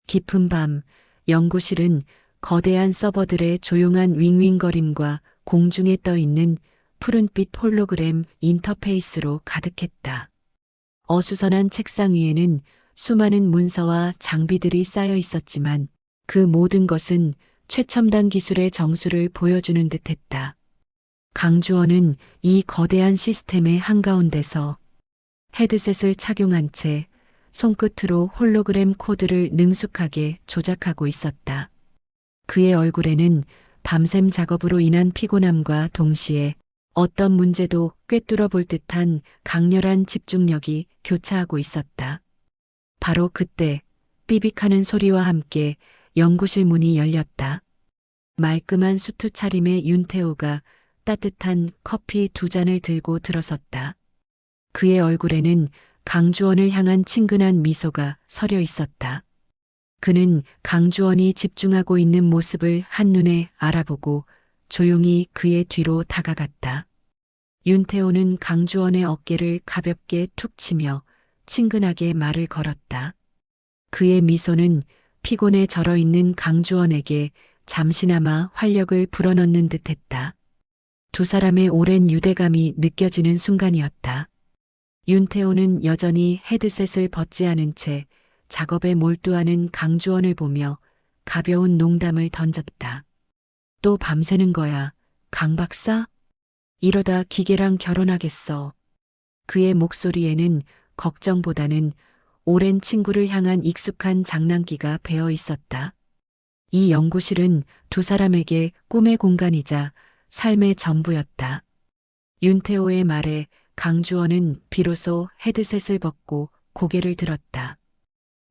깊은 밤, 연구실은 거대한 서버들의 조용한 윙윙거림과 공중에 떠 있는 푸른빛 홀로그램 인터페이스로 가득했다. 어수선한 책상 위에는 수많은 문서와 장비들이 쌓여 있었지만 그 모든 것은 최첨단 기술의 정수를 보여주는 듯했다. 강주원은 이 거대한 시스템의 한가운데서 헤드셋을 착용한 채 손끝으로 홀로그램 코드를 능숙하게 조작하고 있었다. 그의 얼굴에는 밤샘 작업으로 인한 피곤함과 동시에 어떤 문제도 꿰뚫어 볼 듯한 강렬한 집중력이 교차하고 있었다. 바로 그때 삐빅하는 소리와 함께 연구실 문이 열렸다. 말끔한 수트 차림의 윤태호가 따뜻한 커피 2잔을 들고 들어섰다. 그의 얼굴에는 강주원을 향한 친근한 미소가 서려 있었다. 그는 강주원이 집중하고 있는 모습을 한눈에 알아보고 조용히 그의 뒤로 다가갔다. 윤태호는 강주원의 어깨를 가볍게 툭 치며 친근하게 말을 걸었다. 그의 미소는 피곤에 절어 있는 강주원에게 잠시나마 활력을 불어넣는 듯했다. 두 사람의 오랜 유대감이 느껴지는 순간이었다. 윤태호는 여전히 헤드셋을 벗지 않은 채 작업에 몰두하는 강주원을 보며 가벼운 농담을 던졌다. 또 밤새는 거야, 강 박사? 이러다 기계랑 결혼하겠어. 그의 목소리에는 걱정보다는 오랜 친구를 향한 익숙한 장난기가 배어 있었다. 이 연구실은 두 사람에게 꿈의 공간이자 삶의 전부였다. 윤태호의 말에 강주원은 비로소 헤드셋을 벗고 고개를 들었다.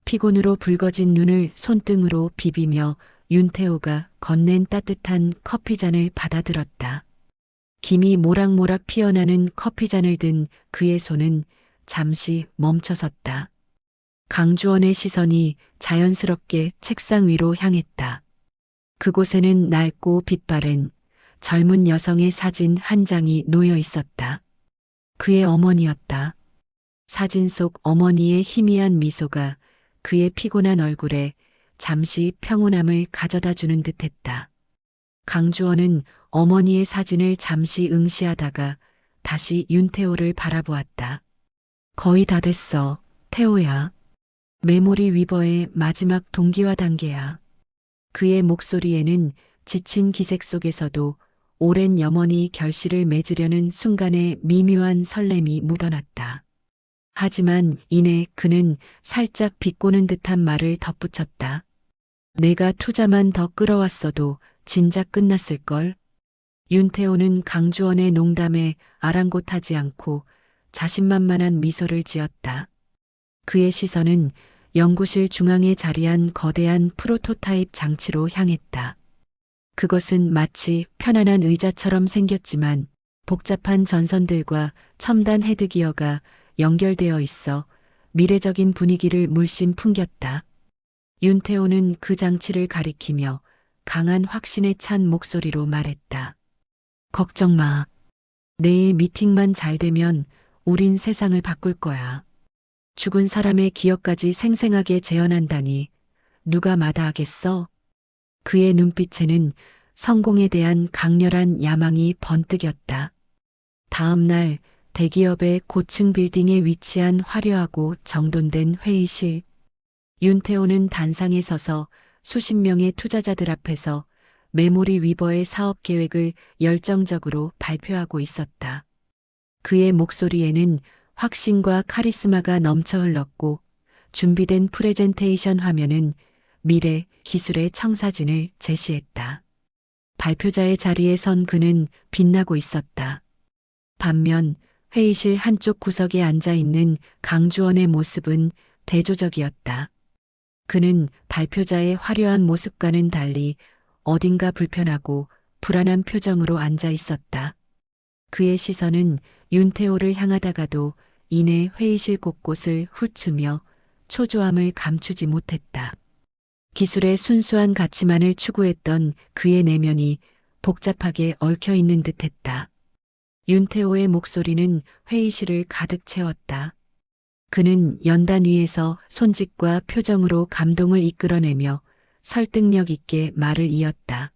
피곤으로 붉어진 눈을 손등으로 비비며 윤태호가 건넨 따뜻한 커피잔을 받아들었다. 김이 모락모락 피어나는 커피잔을 든 그의 손은 잠시 멈춰섰다. 강주원의 시선이 자연스럽게 책상 위로 향했다. 그곳에는 낡고 빛바랜 젊은 여성의 사진 한 장이 놓여 있었다. 그의 어머니였다. 사진 속 어머니의 희미한 미소가 그의 피곤한 얼굴에 잠시 평온함을 가져다 주는 듯했다. 강주원은 어머니의 사진을 잠시 응시하다가 다시 윤태호를 바라보았다. 거의 다 됐어, 태호야. 메모리 위버의 마지막 동기화 단계야. 그의 목소리에는 지친 기색 속에서도 오랜 염원이 결실을 맺으려는 순간의 미묘한 설렘이 묻어났다. 하지만 이내 그는 살짝 비꼬는 듯한 말을 덧붙였다. 내가 투자만 더 끌어왔어도 진작 끝났을걸. 윤태호는 강주원의 농담에 아랑곳하지 않고 자신만만한 미소를 지었다. 그의 시선은 연구실 중앙에 자리한 거대한 프로토타입 장치로 향했다. 그것은 마치 편안한 의자처럼 생겼지만 복잡한 전선들과 첨단 헤드기어가 연결되어 있어 미래적인 분위기를 물씬 풍겼다. 윤태호는 그 장치를 가리키며 강한 확신에 찬 목소리로 말했다. 걱정 마. 내일 미팅만 잘 되면 우린 세상을 바꿀 거야. 죽은 사람의 기억까지 생생하게 재현한다니 누가 마다하겠어? 그의 눈빛에는 성공에 대한 강렬한 야망이 번뜩였다. 다음 날 대기업의 고층 빌딩에 위치한 화려하고 정돈된 회의실. 윤태호는 단상에 서서 수십 명의 투자자들 앞에서 메모리 위버의 사업 계획을 열정적으로 발표하고 있었다. 그의 목소리에는 확신과 카리스마가 넘쳐 흘렀고 준비된 프레젠테이션 화면은 미래 기술의 청사진을 제시했다. 발표자의 자리에 선 그는 빛나고 있었다. 반면 회의실 한쪽 구석에 앉아 있는 강주원의 모습은 대조적이었다. 그는 발표자의 화려한 모습과는 달리 어딘가 불편하고 불안한 표정으로 앉아 있었다. 그의 시선은 윤태호를 향하다가도 이내 회의실 곳곳을 훑으며 초조함을 감추지 못했다. 기술의 순수한 가치만을 추구했던 그의 내면이 복잡하게 얽혀 있는 듯했다. 윤태호의 목소리는 회의실을 가득 채웠다. 그는 연단 위에서 손짓과 표정으로 감동을 이끌어내며 설득력 있게 말을 이었다.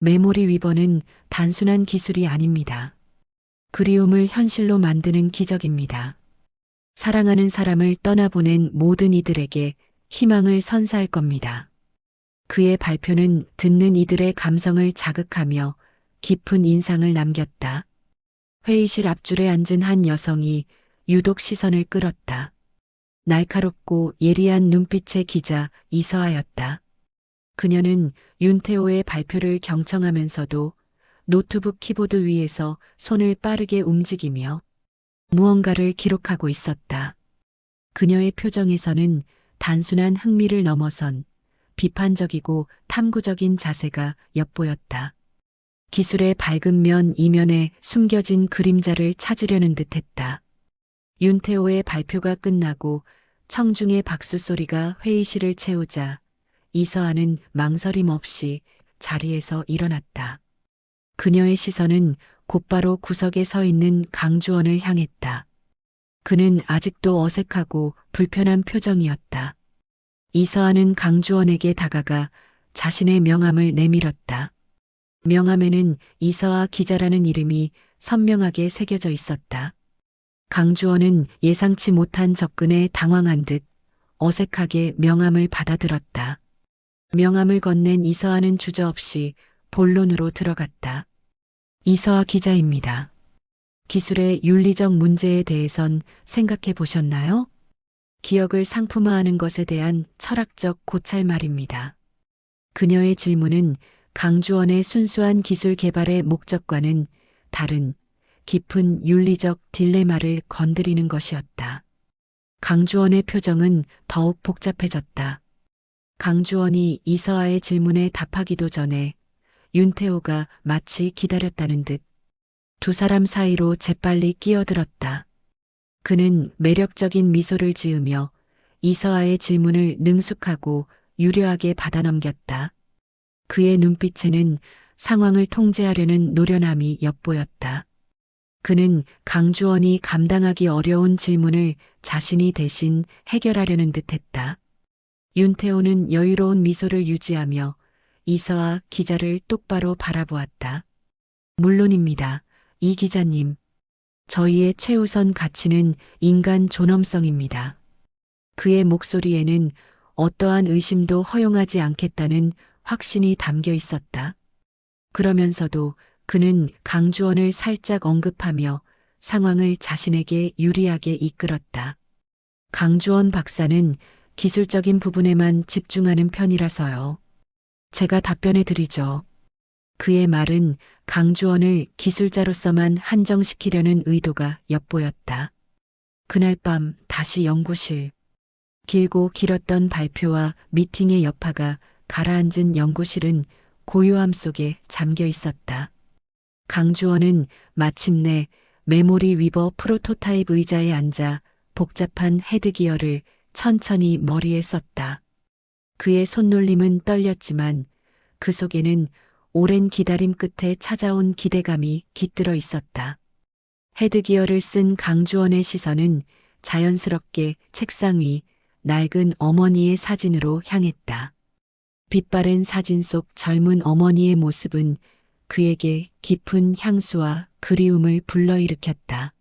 메모리 위버는 단순한 기술이 아닙니다. 그리움을 현실로 만드는 기적입니다. 사랑하는 사람을 떠나보낸 모든 이들에게 희망을 선사할 겁니다. 그의 발표는 듣는 이들의 감성을 자극하며 깊은 인상을 남겼다. 회의실 앞줄에 앉은 한 여성이 유독 시선을 끌었다. 날카롭고 예리한 눈빛의 기자 이서아였다. 그녀는 윤태호의 발표를 경청하면서도 노트북 키보드 위에서 손을 빠르게 움직이며 무언가를 기록하고 있었다. 그녀의 표정에서는 단순한 흥미를 넘어선 비판적이고 탐구적인 자세가 엿보였다. 기술의 밝은 면 이면에 숨겨진 그림자를 찾으려는 듯했다. 윤태호의 발표가 끝나고 청중의 박수 소리가 회의실을 채우자 이서아는 망설임 없이 자리에서 일어났다. 그녀의 시선은 곧바로 구석에 서 있는 강주원을 향했다. 그는 아직도 어색하고 불편한 표정이었다. 이서아는 강주원에게 다가가 자신의 명함을 내밀었다. 명함에는 이서아 기자라는 이름이 선명하게 새겨져 있었다. 강주원은 예상치 못한 접근에 당황한 듯 어색하게 명함을 받아들었다. 명함을 건넨 이서아는 주저없이 본론으로 들어갔다. 이서아 기자입니다. 기술의 윤리적 문제에 대해선 생각해 보셨나요? 기억을 상품화하는 것에 대한 철학적 고찰 말입니다. 그녀의 질문은 강주원의 순수한 기술 개발의 목적과는 다른 깊은 윤리적 딜레마를 건드리는 것이었다. 강주원의 표정은 더욱 복잡해졌다. 강주원이 이서아의 질문에 답하기도 전에 윤태호가 마치 기다렸다는 듯 두 사람 사이로 재빨리 끼어들었다. 그는 매력적인 미소를 지으며 이서아의 질문을 능숙하고 유려하게 받아넘겼다. 그의 눈빛에는 상황을 통제하려는 노련함이 엿보였다. 그는 강주원이 감당하기 어려운 질문을 자신이 대신 해결하려는 듯했다. 윤태호는 여유로운 미소를 유지하며 이서아 기자를 똑바로 바라보았다. 물론입니다. 이 기자님. 저희의 최우선 가치는 인간 존엄성입니다. 그의 목소리에는 어떠한 의심도 허용하지 않겠다는 확신이 담겨 있었다. 그러면서도 그는 강주원을 살짝 언급하며 상황을 자신에게 유리하게 이끌었다. 강주원 박사는 기술적인 부분에만 집중하는 편이라서요. 제가 답변해 드리죠. 그의 말은 강주원을 기술자로서만 한정시키려는 의도가 엿보였다. 그날 밤 다시 연구실. 길고 길었던 발표와 미팅의 여파가 가라앉은 연구실은 고요함 속에 잠겨 있었다. 강주원은 마침내 메모리 위버 프로토타입 의자에 앉아 복잡한 헤드기어를 천천히 머리에 썼다. 그의 손놀림은 떨렸지만 그 속에는 오랜 기다림 끝에 찾아온 기대감이 깃들어 있었다. 헤드기어를 쓴 강주원의 시선은 자연스럽게 책상 위 낡은 어머니의 사진으로 향했다. 빛바랜 사진 속 젊은 어머니의 모습은 그에게 깊은 향수와 그리움을 불러일으켰다.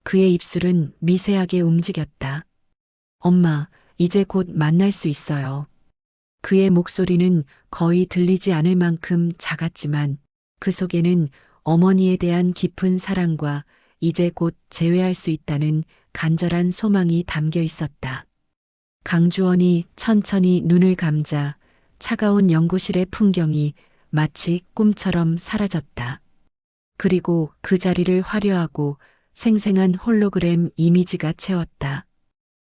그의 입술은 미세하게 움직였다. 엄마, 이제 곧 만날 수 있어요. 그의 목소리는 거의 들리지 않을 만큼 작았지만 그 속에는 어머니에 대한 깊은 사랑과 이제 곧 재회할 수 있다는 간절한 소망이 담겨 있었다. 강주원이 천천히 눈을 감자 차가운 연구실의 풍경이 마치 꿈처럼 사라졌다. 그리고 그 자리를 화려하고 생생한 홀로그램 이미지가 채웠다.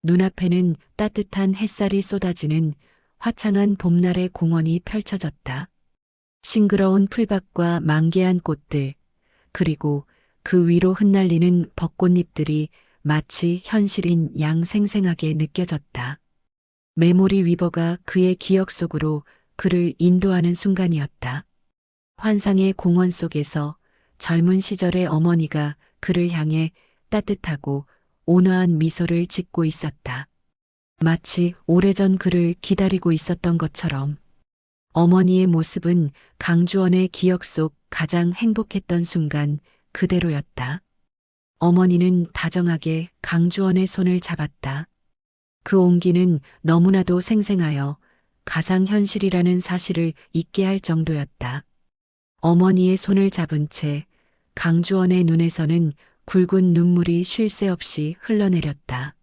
눈앞에는 따뜻한 햇살이 쏟아지는 화창한 봄날의 공원이 펼쳐졌다. 싱그러운 풀밭과 만개한 꽃들, 그리고 그 위로 흩날리는 벚꽃잎들이 마치 현실인 양 생생하게 느껴졌다. 메모리 위버가 그의 기억 속으로 그를 인도하는 순간이었다. 환상의 공원 속에서 젊은 시절의 어머니가 그를 향해 따뜻하고 온화한 미소를 짓고 있었다. 마치 오래전 그를 기다리고 있었던 것처럼. 어머니의 모습은 강주원의 기억 속 가장 행복했던 순간 그대로였다. 어머니는 다정하게 강주원의 손을 잡았다. 그 온기는 너무나도 생생하여 가상현실이라는 사실을 잊게 할 정도였다. 어머니의 손을 잡은 채 강주원의 눈에서는 굵은 눈물이 쉴 새 없이 흘러내렸다.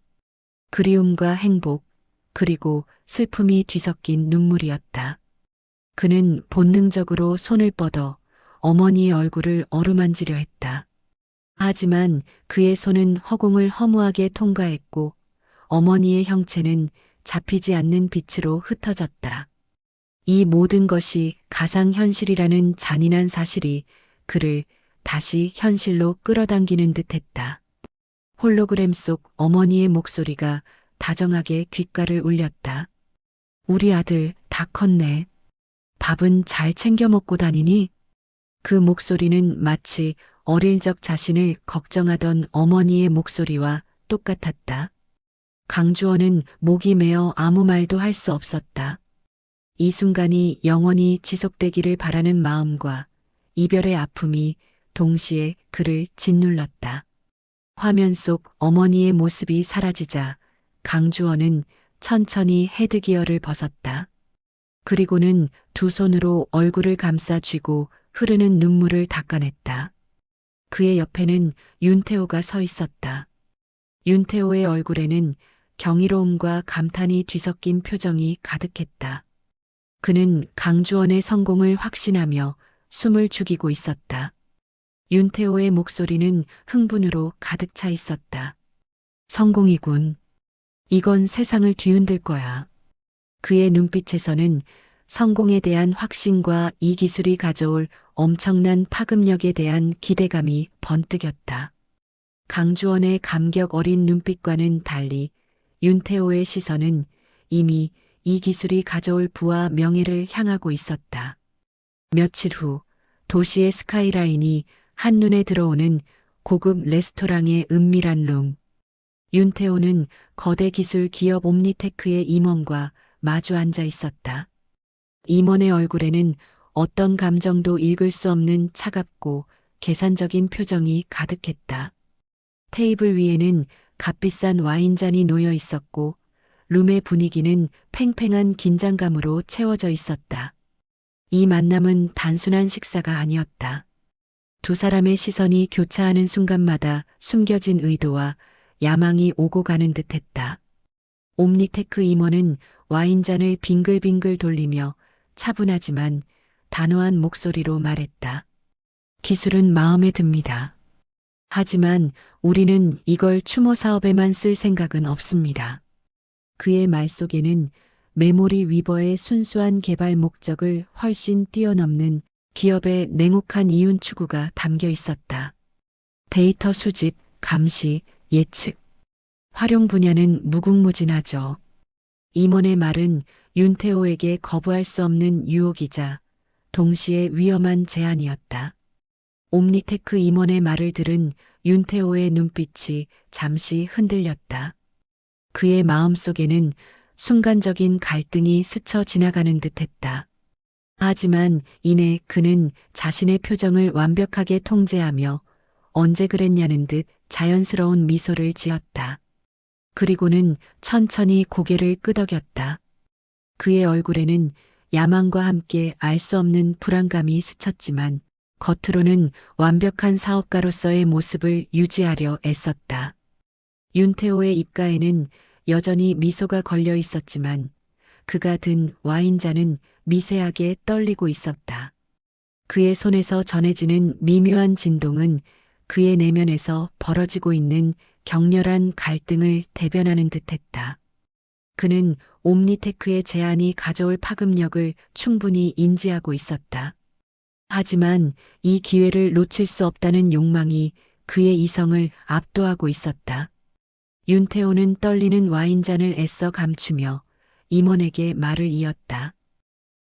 그리움과 행복, 그리고 슬픔이 뒤섞인 눈물이었다. 그는 본능적으로 손을 뻗어 어머니의 얼굴을 어루만지려 했다. 하지만 그의 손은 허공을 허무하게 통과했고 어머니의 형체는 잡히지 않는 빛으로 흩어졌다. 이 모든 것이 가상현실이라는 잔인한 사실이 그를 다시 현실로 끌어당기는 듯했다. 홀로그램 속 어머니의 목소리가 다정하게 귓가를 울렸다. 우리 아들 다 컸네. 밥은 잘 챙겨 먹고 다니니? 그 목소리는 마치 어릴 적 자신을 걱정하던 어머니의 목소리와 똑같았다. 강주원은 목이 메어 아무 말도 할 수 없었다. 이 순간이 영원히 지속되기를 바라는 마음과 이별의 아픔이 동시에 그를 짓눌렀다. 화면 속 어머니의 모습이 사라지자 강주원은 천천히 헤드기어를 벗었다. 그리고는 두 손으로 얼굴을 감싸 쥐고 흐르는 눈물을 닦아냈다. 그의 옆에는 윤태호가 서 있었다. 윤태호의 얼굴에는 경이로움과 감탄이 뒤섞인 표정이 가득했다. 그는 강주원의 성공을 확신하며 숨을 죽이고 있었다. 윤태호의 목소리는 흥분으로 가득 차 있었다. 성공이군. 이건 세상을 뒤흔들 거야. 그의 눈빛에서는 성공에 대한 확신과 이 기술이 가져올 엄청난 파급력에 대한 기대감이 번뜩였다. 강주원의 감격 어린 눈빛과는 달리 윤태호의 시선은 이미 이 기술이 가져올 부와 명예를 향하고 있었다. 며칠 후 도시의 스카이라인이 한눈에 들어오는 고급 레스토랑의 은밀한 룸. 윤태호는 거대 기술 기업 옴니테크의 임원과 마주 앉아 있었다. 임원의 얼굴에는 어떤 감정도 읽을 수 없는 차갑고 계산적인 표정이 가득했다. 테이블 위에는 값비싼 와인잔이 놓여 있었고 룸의 분위기는 팽팽한 긴장감으로 채워져 있었다. 이 만남은 단순한 식사가 아니었다. 두 사람의 시선이 교차하는 순간마다 숨겨진 의도와 야망이 오고 가는 듯했다. 옴니테크 임원은 와인잔을 빙글빙글 돌리며 차분하지만 단호한 목소리로 말했다. 기술은 마음에 듭니다. 하지만 우리는 이걸 추모 사업에만 쓸 생각은 없습니다. 그의 말 속에는 메모리 위버의 순수한 개발 목적을 훨씬 뛰어넘는 기업의 냉혹한 이윤 추구가 담겨 있었다. 데이터 수집, 감시, 예측. 활용 분야는 무궁무진하죠. 임원의 말은 윤태호에게 거부할 수 없는 유혹이자 동시에 위험한 제안이었다. 옴니테크 임원의 말을 들은 윤태호의 눈빛이 잠시 흔들렸다. 그의 마음속에는 순간적인 갈등이 스쳐 지나가는 듯했다. 하지만 이내 그는 자신의 표정을 완벽하게 통제하며 언제 그랬냐는 듯 자연스러운 미소를 지었다. 그리고는 천천히 고개를 끄덕였다. 그의 얼굴에는 야망과 함께 알 수 없는 불안감이 스쳤지만 겉으로는 완벽한 사업가로서의 모습을 유지하려 애썼다. 윤태호의 입가에는 여전히 미소가 걸려 있었지만 그가 든 와인잔은 미세하게 떨리고 있었다. 그의 손에서 전해지는 미묘한 진동은 그의 내면에서 벌어지고 있는 격렬한 갈등을 대변하는 듯했다. 그는 옴니테크의 제안이 가져올 파급력을 충분히 인지하고 있었다. 하지만 이 기회를 놓칠 수 없다는 욕망이 그의 이성을 압도하고 있었다. 윤태호는 떨리는 와인잔을 애써 감추며 임원에게 말을 이었다.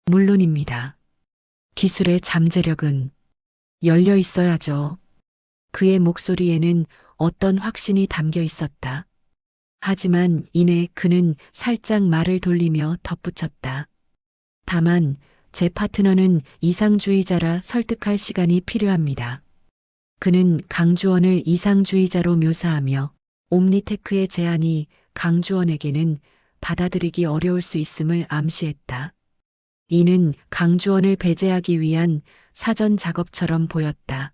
물론입니다. 기술의 잠재력은 열려 있어야죠. 그의 목소리에는 어떤 확신이 담겨 있었다. 하지만 이내 그는 살짝 말을 돌리며 덧붙였다. 다만 제 파트너는 이상주의자라 설득할 시간이 필요합니다. 그는 강주원을 이상주의자로 묘사하며 옴니테크의 제안이 강주원에게는 받아들이기 어려울 수 있음을 암시했다. 이는 강주원을 배제하기 위한 사전 작업처럼 보였다.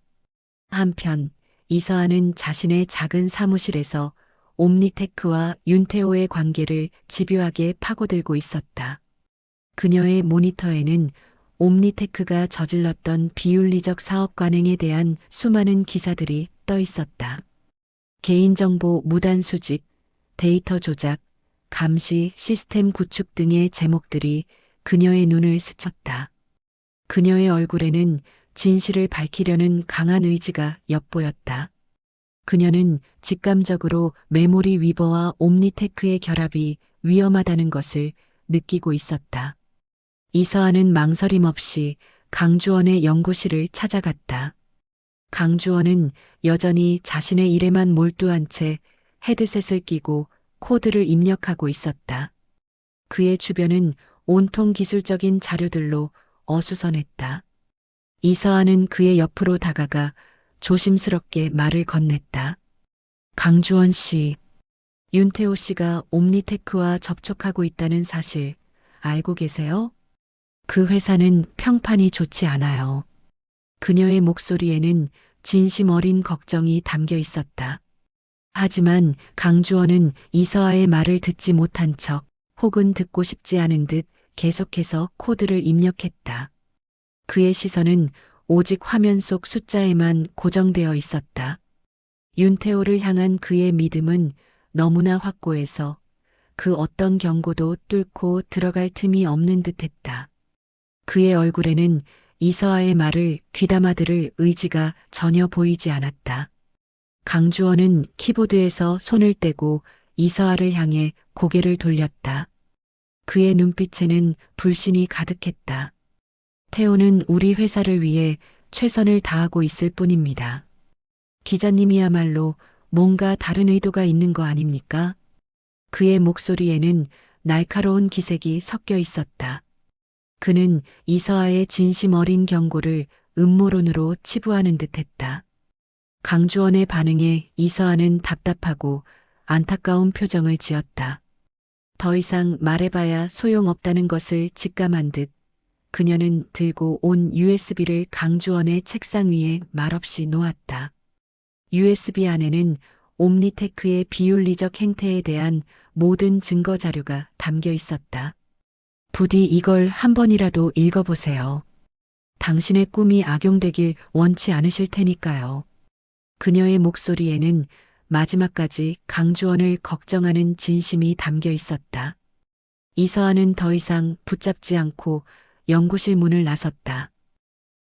한편 이서한은 자신의 작은 사무실에서 옴니테크와 윤태호의 관계를 집요하게 파고들고 있었다. 그녀의 모니터에는 옴니테크가 저질렀던 비윤리적 사업 관행에 대한 수많은 기사들이 떠 있었다. 개인정보 무단 수집, 데이터 조작, 감시 시스템 구축 등의 제목들이 그녀의 눈을 스쳤다. 그녀의 얼굴에는 진실을 밝히려는 강한 의지가 엿보였다. 그녀는 직감적으로 메모리 위버와 옴니테크의 결합이 위험하다는 것을 느끼고 있었다. 이서한은 망설임 없이 강주원의 연구실을 찾아갔다. 강주원은 여전히 자신의 일에만 몰두한 채 헤드셋을 끼고 코드를 입력하고 있었다. 그의 주변은 온통 기술적인 자료들로 어수선했다. 이서한은 그의 옆으로 다가가 조심스럽게 말을 건넸다. 강주원 씨, 윤태호 씨가 옴니테크와 접촉하고 있다는 사실 알고 계세요? 그 회사는 평판이 좋지 않아요. 그녀의 목소리에는 진심 어린 걱정이 담겨 있었다. 하지만 강주원은 이서아의 말을 듣지 못한 척 혹은 듣고 싶지 않은 듯 계속해서 코드를 입력했다. 그의 시선은 오직 화면 속 숫자에만 고정되어 있었다. 윤태호를 향한 그의 믿음은 너무나 확고해서 그 어떤 경고도 뚫고 들어갈 틈이 없는 듯했다. 그의 얼굴에는 이서아의 말을 귀담아 들을 의지가 전혀 보이지 않았다. 강주원은 키보드에서 손을 떼고 이서아를 향해 고개를 돌렸다. 그의 눈빛에는 불신이 가득했다. 태호는 우리 회사를 위해 최선을 다하고 있을 뿐입니다. 기자님이야말로 뭔가 다른 의도가 있는 거 아닙니까? 그의 목소리에는 날카로운 기색이 섞여 있었다. 그는 이서아의 진심 어린 경고를 음모론으로 치부하는 듯했다. 강주원의 반응에 이서아는 답답하고 안타까운 표정을 지었다. 더 이상 말해봐야 소용없다는 것을 직감한 듯 그녀는 들고 온 USB를 강주원의 책상 위에 말없이 놓았다. USB 안에는 옴니테크의 비윤리적 행태에 대한 모든 증거 자료가 담겨 있었다. 부디 이걸 한 번이라도 읽어보세요. 당신의 꿈이 악용되길 원치 않으실 테니까요. 그녀의 목소리에는 마지막까지 강주원을 걱정하는 진심이 담겨 있었다. 이서아는 더 이상 붙잡지 않고 연구실 문을 나섰다.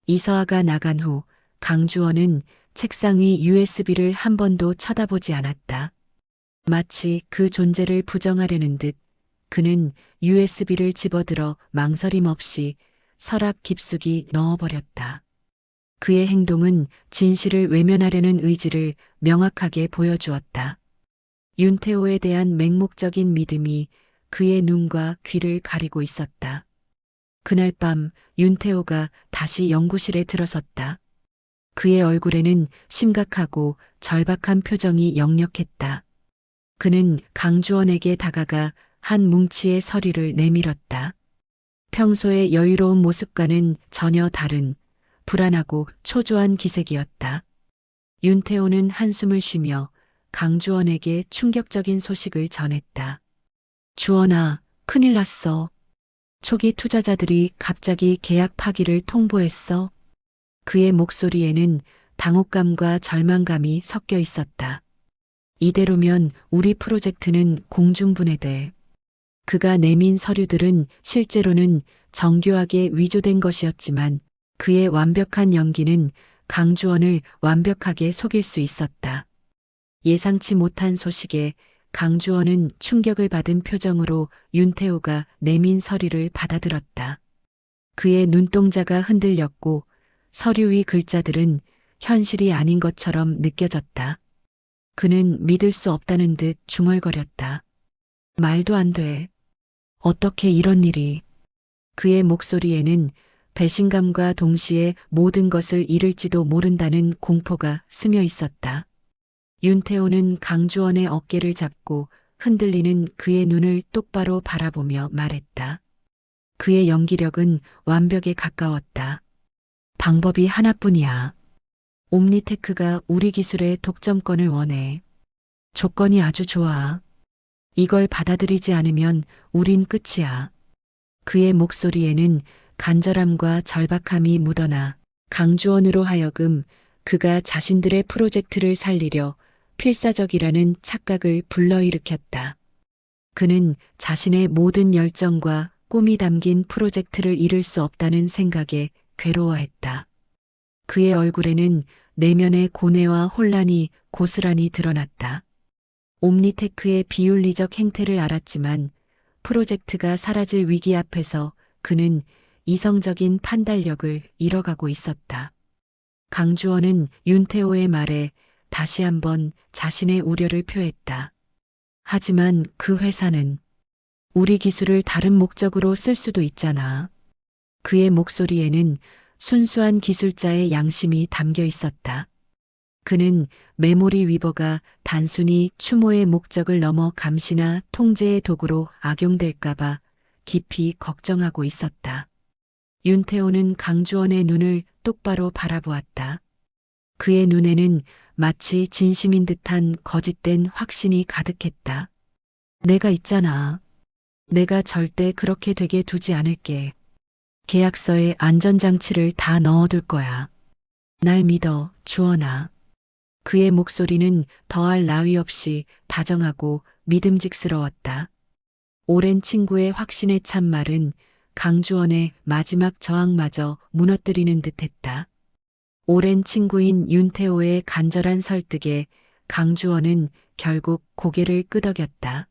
이서아가 나간 후 강주원은 책상 위 USB를 한 번도 쳐다보지 않았다. 마치 그 존재를 부정하려는 듯 그는 USB를 집어들어 망설임 없이 서랍 깊숙이 넣어버렸다. 그의 행동은 진실을 외면하려는 의지를 명확하게 보여주었다. 윤태호에 대한 맹목적인 믿음이 그의 눈과 귀를 가리고 있었다. 그날 밤 윤태호가 다시 연구실에 들어섰다. 그의 얼굴에는 심각하고 절박한 표정이 역력했다. 그는 강주원에게 다가가 한 뭉치의 서류를 내밀었다. 평소의 여유로운 모습과는 전혀 다른 불안하고 초조한 기색이었다. 윤태호는 한숨을 쉬며 강주원에게 충격적인 소식을 전했다. 주원아, 큰일 났어. 초기 투자자들이 갑자기 계약 파기를 통보했어. 그의 목소리에는 당혹감과 절망감이 섞여 있었다. 이대로면 우리 프로젝트는 공중분해돼. 그가 내민 서류들은 실제로는 정교하게 위조된 것이었지만 그의 완벽한 연기는 강주원을 완벽하게 속일 수 있었다. 예상치 못한 소식에 강주원은 충격을 받은 표정으로 윤태호가 내민 서류를 받아들었다. 그의 눈동자가 흔들렸고 서류 위 글자들은 현실이 아닌 것처럼 느껴졌다. 그는 믿을 수 없다는 듯 중얼거렸다. 말도 안 돼. 어떻게 이런 일이. 그의 목소리에는 배신감과 동시에 모든 것을 잃을지도 모른다는 공포가 스며 있었다. 윤태호는 강주원의 어깨를 잡고 흔들리는 그의 눈을 똑바로 바라보며 말했다. 그의 연기력은 완벽에 가까웠다. 방법이 하나뿐이야. 옴니테크가 우리 기술의 독점권을 원해. 조건이 아주 좋아. 이걸 받아들이지 않으면 우린 끝이야. 그의 목소리에는 간절함과 절박함이 묻어나 강주원으로 하여금 그가 자신들의 프로젝트를 살리려 필사적이라는 착각을 불러일으켰다. 그는 자신의 모든 열정과 꿈이 담긴 프로젝트를 이룰 수 없다는 생각에 괴로워했다. 그의 얼굴에는 내면의 고뇌와 혼란이 고스란히 드러났다. 옴니테크의 비윤리적 행태를 알았지만 프로젝트가 사라질 위기 앞에서 그는 이성적인 판단력을 잃어가고 있었다. 강주원은 윤태호의 말에 다시 한번 자신의 우려를 표했다. 하지만 그 회사는 우리 기술을 다른 목적으로 쓸 수도 있잖아. 그의 목소리에는 순수한 기술자의 양심이 담겨 있었다. 그는 메모리 위버가 단순히 추모의 목적을 넘어 감시나 통제의 도구로 악용될까봐 깊이 걱정하고 있었다. 윤태호는 강주원의 눈을 똑바로 바라보았다. 그의 눈에는 마치 진심인 듯한 거짓된 확신이 가득했다. 내가 있잖아. 내가 절대 그렇게 되게 두지 않을게. 계약서에 안전장치를 다 넣어둘 거야. 날 믿어, 주원아. 그의 목소리는 더할 나위 없이 다정하고 믿음직스러웠다. 오랜 친구의 확신에 찬 말은 강주원의 마지막 저항마저 무너뜨리는 듯했다. 오랜 친구인 윤태호의 간절한 설득에 강주원은 결국 고개를 끄덕였다.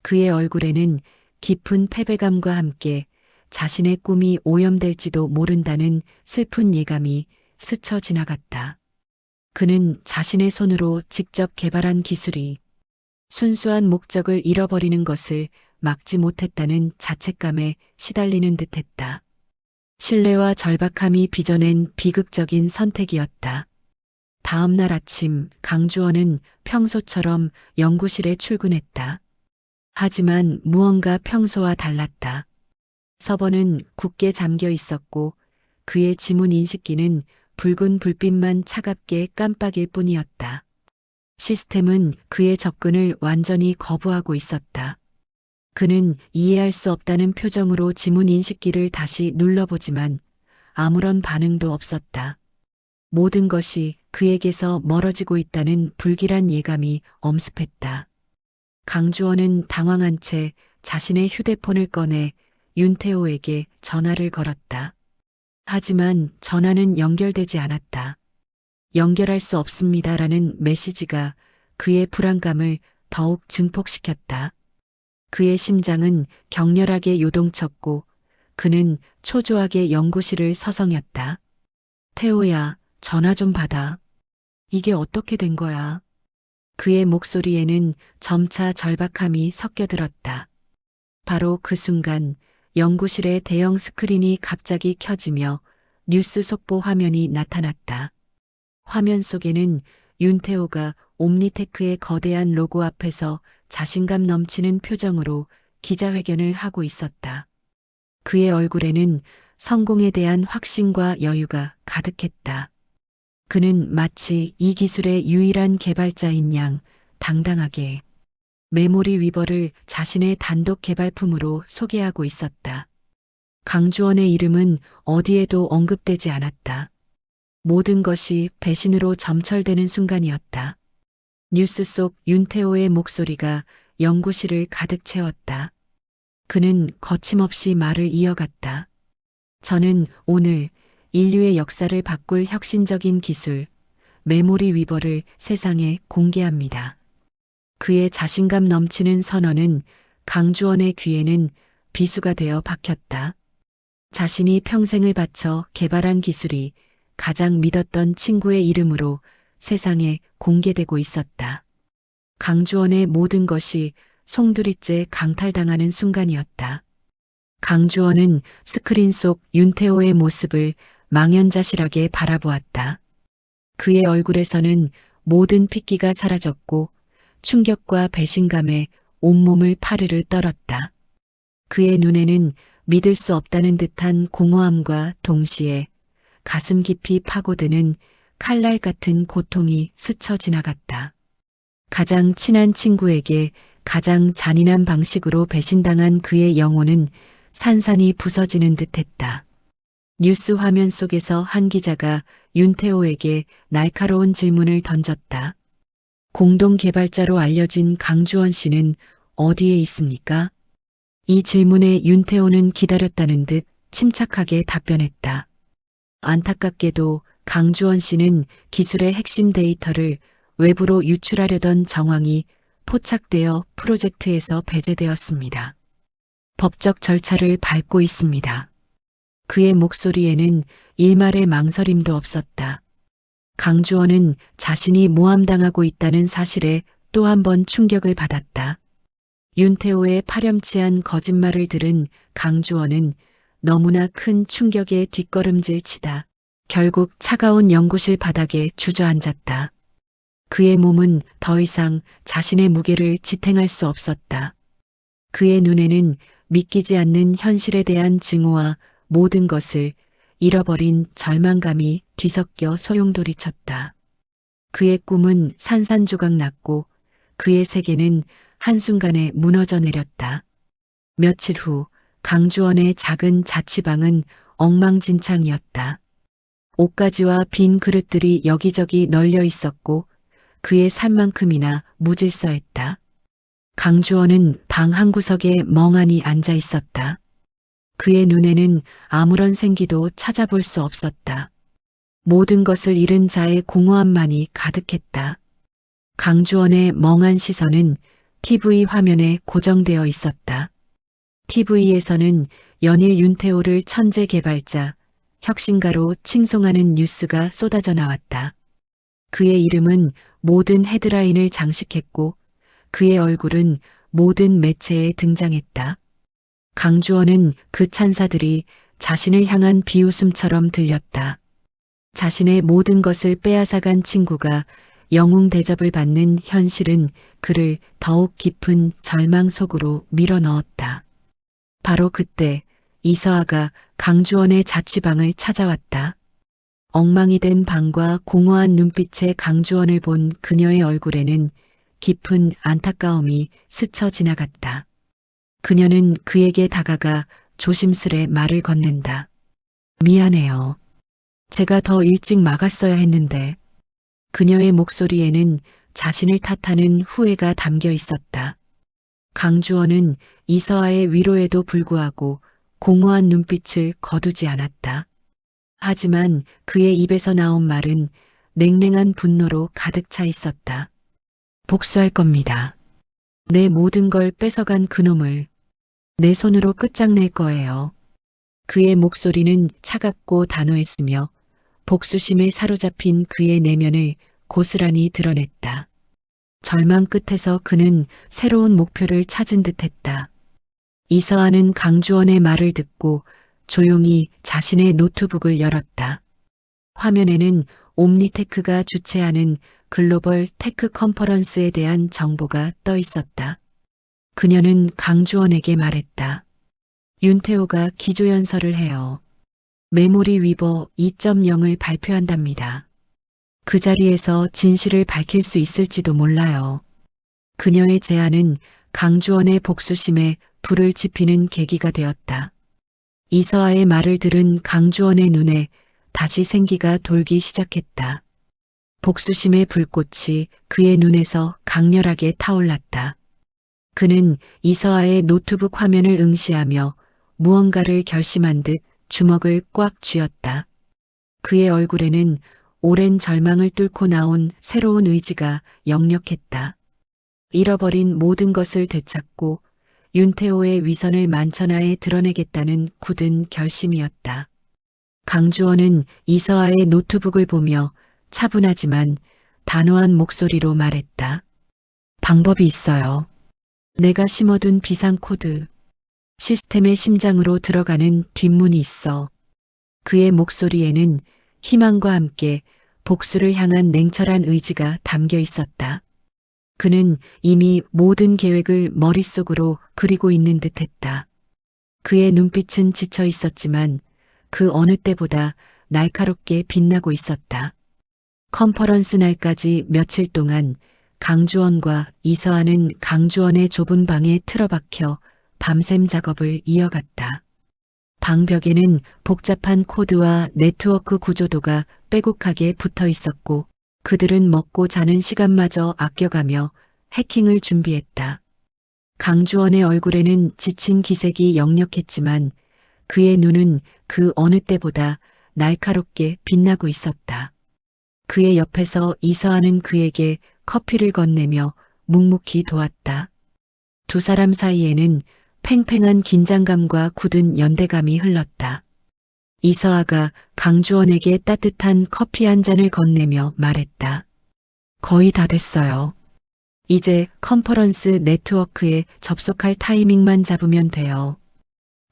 그의 얼굴에는 깊은 패배감과 함께 자신의 꿈이 오염될지도 모른다는 슬픈 예감이 스쳐 지나갔다. 그는 자신의 손으로 직접 개발한 기술이 순수한 목적을 잃어버리는 것을 막지 못했다는 자책감에 시달리는 듯했다. 신뢰와 절박함이 빚어낸 비극적인 선택이었다. 다음 날 아침 강주원은 평소처럼 연구실에 출근했다. 하지만 무언가 평소와 달랐다. 서버는 굳게 잠겨 있었고 그의 지문 인식기는 붉은 불빛만 차갑게 깜빡일 뿐이었다. 시스템은 그의 접근을 완전히 거부하고 있었다. 그는 이해할 수 없다는 표정으로 지문 인식기를 다시 눌러보지만 아무런 반응도 없었다. 모든 것이 그에게서 멀어지고 있다는 불길한 예감이 엄습했다. 강주원은 당황한 채 자신의 휴대폰을 꺼내 윤태호에게 전화를 걸었다. 하지만 전화는 연결되지 않았다. 연결할 수 없습니다라는 메시지가 그의 불안감을 더욱 증폭시켰다. 그의 심장은 격렬하게 요동쳤고 그는 초조하게 연구실을 서성였다. 태호야, 전화 좀 받아. 이게 어떻게 된 거야? 그의 목소리에는 점차 절박함이 섞여들었다. 바로 그 순간 연구실의 대형 스크린이 갑자기 켜지며 뉴스 속보 화면이 나타났다. 화면 속에는 윤태호가 옴니테크의 거대한 로고 앞에서 자신감 넘치는 표정으로 기자회견을 하고 있었다. 그의 얼굴에는 성공에 대한 확신과 여유가 가득했다. 그는 마치 이 기술의 유일한 개발자인 양 당당하게 메모리 위버를 자신의 단독 개발품으로 소개하고 있었다. 강주원의 이름은 어디에도 언급되지 않았다. 모든 것이 배신으로 점철되는 순간이었다. 뉴스 속 윤태호의 목소리가 연구실을 가득 채웠다. 그는 거침없이 말을 이어갔다. 저는 오늘 인류의 역사를 바꿀 혁신적인 기술, 메모리 위버를 세상에 공개합니다. 그의 자신감 넘치는 선언은 강주원의 귀에는 비수가 되어 박혔다. 자신이 평생을 바쳐 개발한 기술이 가장 믿었던 친구의 이름으로 세상에 공개되고 있었다. 강주원의 모든 것이 송두리째 강탈당하는 순간이었다. 강주원은 스크린 속 윤태호의 모습을 망연자실하게 바라보았다. 그의 얼굴에서는 모든 핏기가 사라졌고 충격과 배신감에 온몸을 파르르 떨었다. 그의 눈에는 믿을 수 없다는 듯한 공허함과 동시에 가슴 깊이 파고드는 칼날 같은 고통이 스쳐 지나갔다. 가장 친한 친구에게 가장 잔인한 방식으로 배신당한 그의 영혼은 산산이 부서지는 듯했다. 뉴스 화면 속에서 한 기자가 윤태호에게 날카로운 질문을 던졌다. 공동 개발자로 알려진 강주원 씨는 어디에 있습니까? 이 질문에 윤태호는 기다렸다는 듯 침착하게 답변했다. 안타깝게도 강주원 씨는 기술의 핵심 데이터를 외부로 유출하려던 정황이 포착되어 프로젝트에서 배제되었습니다. 법적 절차를 밟고 있습니다. 그의 목소리에는 일말의 망설임도 없었다. 강주원은 자신이 모함당하고 있다는 사실에 또 한 번 충격을 받았다. 윤태호의 파렴치한 거짓말을 들은 강주원은 너무나 큰 충격에 뒷걸음질 치다 결국 차가운 연구실 바닥에 주저앉았다. 그의 몸은 더 이상 자신의 무게를 지탱할 수 없었다. 그의 눈에는 믿기지 않는 현실에 대한 증오와 모든 것을 잃어버린 절망감이 뒤섞여 소용돌이쳤다. 그의 꿈은 산산조각 났고 그의 세계는 한순간에 무너져 내렸다. 며칠 후 강주원의 작은 자취방은 엉망진창이었다. 옷가지와 빈 그릇들이 여기저기 널려 있었고 그의 살만큼이나 무질서했다. 강주원은 방 한 구석에 멍하니 앉아 있었다. 그의 눈에는 아무런 생기도 찾아볼 수 없었다. 모든 것을 잃은 자의 공허함만이 가득했다. 강주원의 멍한 시선은 TV 화면에 고정되어 있었다. TV에서는 연일 윤태호를 천재 개발자, 혁신가로 칭송하는 뉴스가 쏟아져 나왔다. 그의 이름은 모든 헤드라인을 장식했고 그의 얼굴은 모든 매체에 등장했다. 강주원은 그 찬사들이 자신을 향한 비웃음처럼 들렸다. 자신의 모든 것을 빼앗아간 친구가 영웅 대접을 받는 현실은 그를 더욱 깊은 절망 속으로 밀어넣었다. 바로 그때 이서아가 강주원의 자취방을 찾아왔다. 엉망이 된 방과 공허한 눈빛의 강주원을 본 그녀의 얼굴에는 깊은 안타까움이 스쳐 지나갔다. 그녀는 그에게 다가가 조심스레 말을 건넨다. 미안해요. 제가 더 일찍 막았어야 했는데. 그녀의 목소리에는 자신을 탓하는 후회가 담겨 있었다. 강주원은 이서아의 위로에도 불구하고 공허한 눈빛을 거두지 않았다. 하지만 그의 입에서 나온 말은 냉랭한 분노로 가득 차 있었다. 복수할 겁니다. 내 모든 걸 뺏어간 그놈을 내 손으로 끝장낼 거예요. 그의 목소리는 차갑고 단호했으며 복수심에 사로잡힌 그의 내면을 고스란히 드러냈다. 절망 끝에서 그는 새로운 목표를 찾은 듯했다. 이서아는 강주원의 말을 듣고 조용히 자신의 노트북을 열었다. 화면에는 옴니테크가 주최하는 글로벌 테크 컨퍼런스에 대한 정보가 떠 있었다. 그녀는 강주원에게 말했다. 윤태호가 기조연설을 해요. 메모리 위버 2.0을 발표한답니다. 그 자리에서 진실을 밝힐 수 있을지도 몰라요. 그녀의 제안은 강주원의 복수심에 불을 지피는 계기가 되었다. 이서아의 말을 들은 강주원의 눈에 다시 생기가 돌기 시작했다. 복수심의 불꽃이 그의 눈에서 강렬하게 타올랐다. 그는 이서아의 노트북 화면을 응시하며 무언가를 결심한 듯 주먹을 꽉 쥐었다. 그의 얼굴에는 오랜 절망을 뚫고 나온 새로운 의지가 역력했다. 잃어버린 모든 것을 되찾고 윤태호의 위선을 만천하에 드러내겠다는 굳은 결심이었다. 강주원은 이서아의 노트북을 보며 차분하지만 단호한 목소리로 말했다. 방법이 있어요. 내가 심어둔 비상 코드. 시스템의 심장으로 들어가는 뒷문이 있어. 그의 목소리에는 희망과 함께 복수를 향한 냉철한 의지가 담겨 있었다. 그는 이미 모든 계획을 머릿속으로 그리고 있는 듯 했다. 그의 눈빛은 지쳐 있었지만 그 어느 때보다 날카롭게 빛나고 있었다. 컨퍼런스 날까지 며칠 동안 강주원과 이서아는 강주원의 좁은 방에 틀어박혀 밤샘 작업을 이어갔다. 방벽에는 복잡한 코드와 네트워크 구조도가 빼곡하게 붙어 있었고 그들은 먹고 자는 시간마저 아껴가며 해킹을 준비했다. 강주원의 얼굴에는 지친 기색이 역력했지만 그의 눈은 그 어느 때보다 날카롭게 빛나고 있었다. 그의 옆에서 이서아는 그에게 커피를 건네며 묵묵히 도왔다. 두 사람 사이에는 팽팽한 긴장감과 굳은 연대감이 흘렀다. 이서아가 강주원에게 따뜻한 커피 한 잔을 건네며 말했다. 거의 다 됐어요. 이제 컨퍼런스 네트워크에 접속할 타이밍만 잡으면 돼요.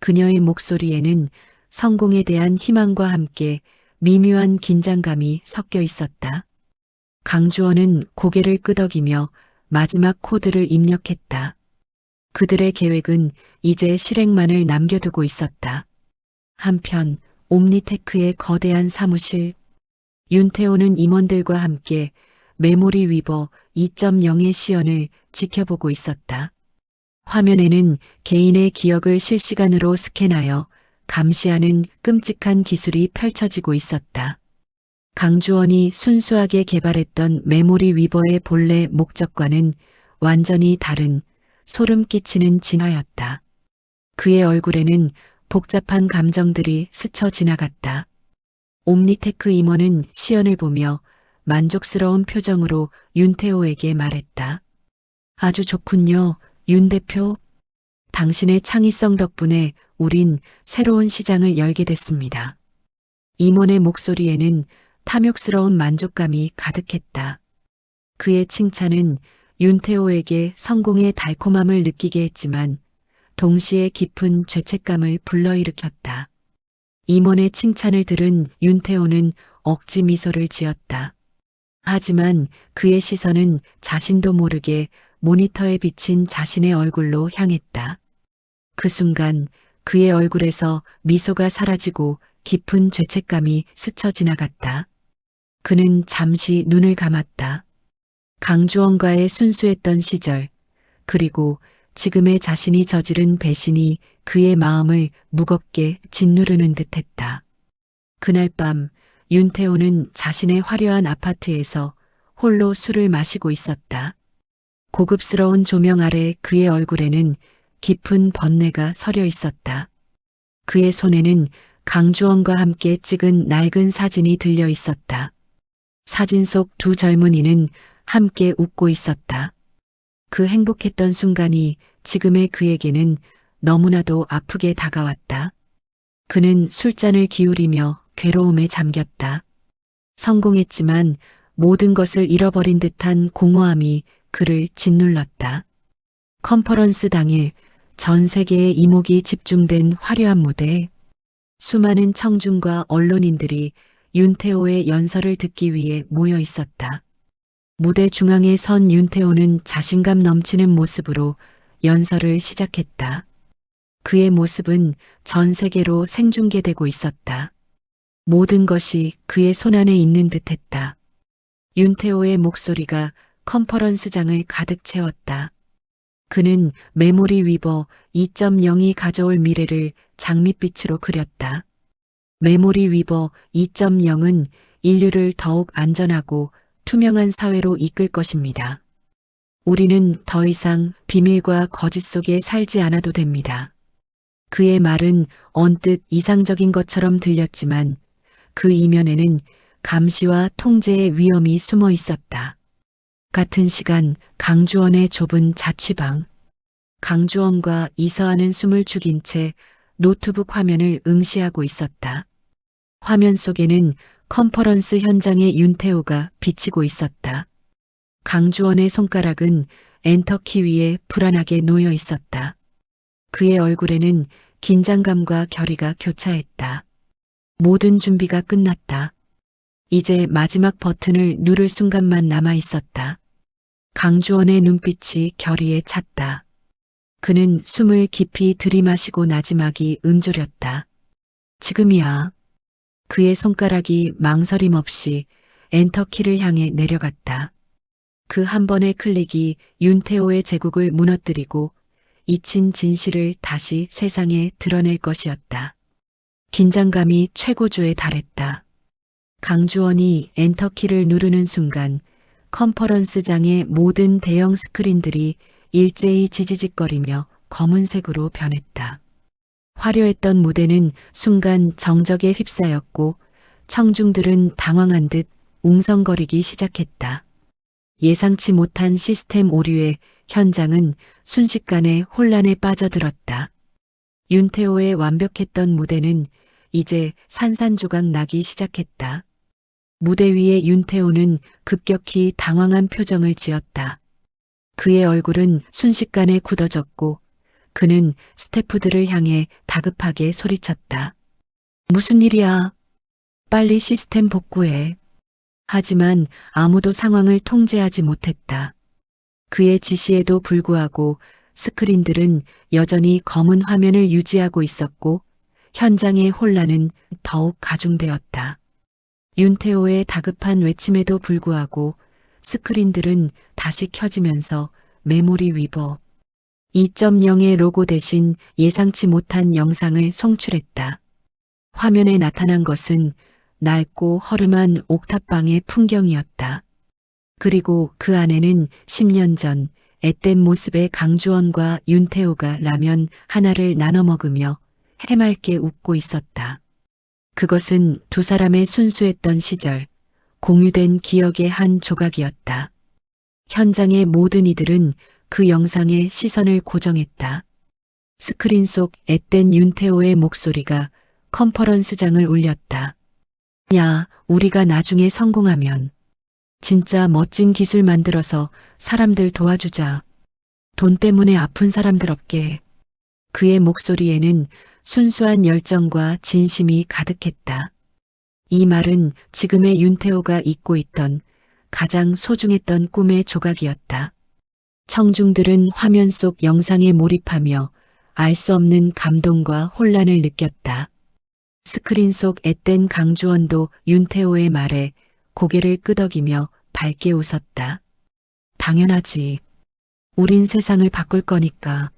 그녀의 목소리에는 성공에 대한 희망과 함께 미묘한 긴장감이 섞여 있었다. 강주원은 고개를 끄덕이며 마지막 코드를 입력했다. 그들의 계획은 이제 실행만을 남겨두고 있었다. 한편 옴니테크의 거대한 사무실. 윤태호는 임원들과 함께 메모리 위버 2.0의 시연을 지켜보고 있었다. 화면에는 개인의 기억을 실시간으로 스캔하여 감시하는 끔찍한 기술이 펼쳐지고 있었다. 강주원이 순수하게 개발했던 메모리 위버의 본래 목적과는 완전히 다른 소름 끼치는 진화였다. 그의 얼굴에는 복잡한 감정들이 스쳐 지나갔다. 옴니테크 임원은 시연을 보며 만족스러운 표정으로 윤태호에게 말했다. 아주 좋군요, 윤 대표. 당신의 창의성 덕분에 우린 새로운 시장을 열게 됐습니다. 임원의 목소리에는 탐욕스러운 만족감이 가득했다. 그의 칭찬은 윤태호에게 성공의 달콤함을 느끼게 했지만 동시에 깊은 죄책감을 불러일으켰다. 임원의 칭찬을 들은 윤태호는 억지 미소를 지었다. 하지만 그의 시선은 자신도 모르게 모니터에 비친 자신의 얼굴로 향했다. 그 순간 그의 얼굴에서 미소가 사라지고 깊은 죄책감이 스쳐 지나갔다. 그는 잠시 눈을 감았다. 강주원과의 순수했던 시절, 그리고 지금의 자신이 저지른 배신이 그의 마음을 무겁게 짓누르는 듯했다. 그날 밤 윤태호는 자신의 화려한 아파트에서 홀로 술을 마시고 있었다. 고급스러운 조명 아래 그의 얼굴에는 깊은 번뇌가 서려 있었다. 그의 손에는 강주원과 함께 찍은 낡은 사진이 들려 있었다. 사진 속 두 젊은이는 함께 웃고 있었다. 그 행복했던 순간이 지금의 그에게는 너무나도 아프게 다가왔다. 그는 술잔을 기울이며 괴로움에 잠겼다. 성공했지만 모든 것을 잃어버린 듯한 공허함이 그를 짓눌렀다. 컨퍼런스 당일 전 세계의 이목이 집중된 화려한 무대에 수많은 청중과 언론인들이 윤태호의 연설을 듣기 위해 모여 있었다. 무대 중앙에 선 윤태호는 자신감 넘치는 모습으로 연설을 시작했다. 그의 모습은 전 세계로 생중계되고 있었다. 모든 것이 그의 손안에 있는 듯했다. 윤태호의 목소리가 컨퍼런스장을 가득 채웠다. 그는 메모리 위버 2.0이 가져올 미래를 장밋빛으로 그렸다. 메모리 위버 2.0은 인류를 더욱 안전하고 투명한 사회로 이끌 것입니다. 우리는 더 이상 비밀과 거짓 속에 살지 않아도 됩니다. 그의 말은 언뜻 이상적인 것처럼 들렸지만 그 이면에는 감시와 통제의 위험이 숨어 있었다. 같은 시간 강주원의 좁은 자취방. 강주원과 이서아는 숨을 죽인 채 노트북 화면을 응시하고 있었다. 화면 속에는 컨퍼런스 현장의 윤태호가 비치고 있었다. 강주원의 손가락은 엔터키 위에 불안하게 놓여 있었다. 그의 얼굴에는 긴장감과 결의가 교차했다. 모든 준비가 끝났다. 이제 마지막 버튼을 누를 순간만 남아 있었다. 강주원의 눈빛이 결의에 찼다. 그는 숨을 깊이 들이마시고 나지막이 응조렸다. 지금이야. 그의 손가락이 망설임 없이 엔터키를 향해 내려갔다. 그 한 번의 클릭이 윤태호의 제국을 무너뜨리고 잊힌 진실을 다시 세상에 드러낼 것이었다. 긴장감이 최고조에 달했다. 강주원이 엔터키를 누르는 순간 컨퍼런스장의 모든 대형 스크린들이 일제히 지지직거리며 검은색으로 변했다. 화려했던 무대는 순간 정적에 휩싸였고 청중들은 당황한 듯 웅성거리기 시작했다. 예상치 못한 시스템 오류에 현장은 순식간에 혼란에 빠져들었다. 윤태호의 완벽했던 무대는 이제 산산조각 나기 시작했다. 무대 위에 윤태호는 급격히 당황한 표정을 지었다. 그의 얼굴은 순식간에 굳어졌고 그는 스태프들을 향해 다급하게 소리쳤다. 무슨 일이야? 빨리 시스템 복구해. 하지만 아무도 상황을 통제하지 못했다. 그의 지시에도 불구하고 스크린들은 여전히 검은 화면을 유지하고 있었고 현장의 혼란은 더욱 가중되었다. 윤태호의 다급한 외침에도 불구하고 스크린들은 다시 켜지면서 메모리 위버 2.0의 로고 대신 예상치 못한 영상을 송출했다. 화면에 나타난 것은 낡고 허름한 옥탑방의 풍경이었다. 그리고 그 안에는 10년 전 앳된 모습의 강주원과 윤태호가 라면 하나를 나눠 먹으며 해맑게 웃고 있었다. 그것은 두 사람의 순수했던 시절, 공유된 기억의 한 조각이었다. 현장의 모든 이들은 그 영상에 시선을 고정했다. 스크린 속 앳된 윤태호의 목소리가 컨퍼런스장을 울렸다. 야, 우리가 나중에 성공하면 진짜 멋진 기술 만들어서 사람들 도와주자. 돈 때문에 아픈 사람들 없게. 그의 목소리에는 순수한 열정과 진심이 가득했다. 이 말은 지금의 윤태호가 잊고 있던 가장 소중했던 꿈의 조각이었다. 청중들은 화면 속 영상에 몰입하며 알 수 없는 감동과 혼란을 느꼈다. 스크린 속 앳된 강주원도 윤태호의 말에 고개를 끄덕이며 밝게 웃었다. 당연하지. 우린 세상을 바꿀 거니까.